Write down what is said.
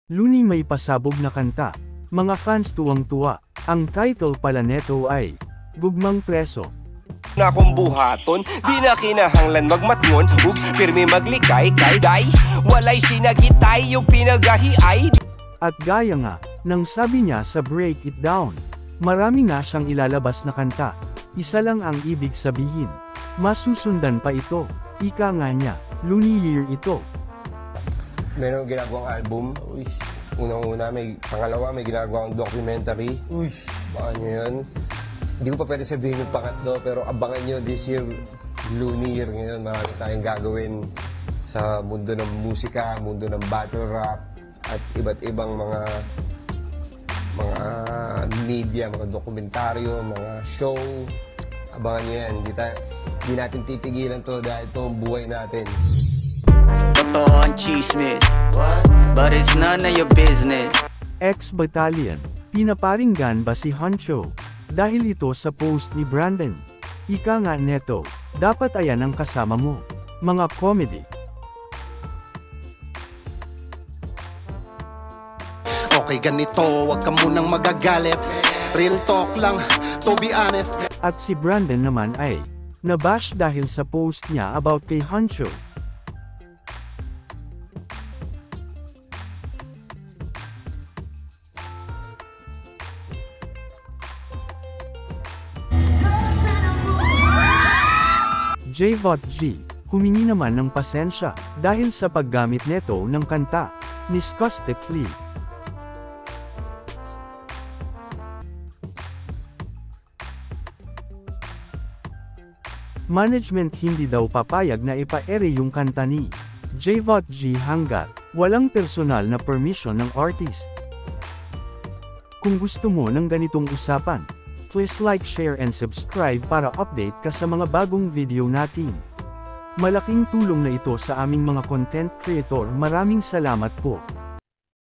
Looney may pasabog na kanta. Mga fans tuwang-tuwa. Ang title pala neto ay Gugmang Preso. Na kung buhaton, di na kinahanglan magmatngon, ug pirmi maglikay kay day. Walay sinagitay yung pinagahiay. At gaya nga, nang sabi niya sa Break It Down, marami na siyang ilalabas na kanta. Isa lang ang ibig sabihin. Masusundan pa ito. Ika nga niya, Looney Year ito. Meron ginagawang album. Unang-una, pangalawa, may ginagawang documentary. Baka nyo yun. Hindi ko pa pwede sabihin yung pangatlo, pero abangan nyo this year, Looney Year ngayon. Marami tayong gagawin sa mundo ng musika, mundo ng battle rap, at iba't ibang mga media, mga dokumentaryo, mga show. Abangan nyo yan. Hindi natin titigilan to dahil ito ang buhay natin. Totoo ang chismis, but it's none of your business. Ex-Battalion, pinaparinggan ba si Huncho? Dahil ito sa post ni Brandon. Ika nga neto, dapat ayan ang kasama mo. Mga comedy. Okay ganito, wag ka munang magagalit. Real talk lang, to be honest. At si Brandon naman ay nabash dahil sa post niya about kay Huncho. Jvot G, humingi naman ng pasensya dahil sa paggamit neto ng kanta ni Skostic Lee. Management hindi daw papayag na ipa-ere yung kanta ni Jvot G hanggat walang personal na permission ng artist. Kung gusto mo ng ganitong usapan, please like, share and subscribe para update ka sa mga bagong video natin. Malaking tulong na ito sa aming mga content creator. Maraming salamat po.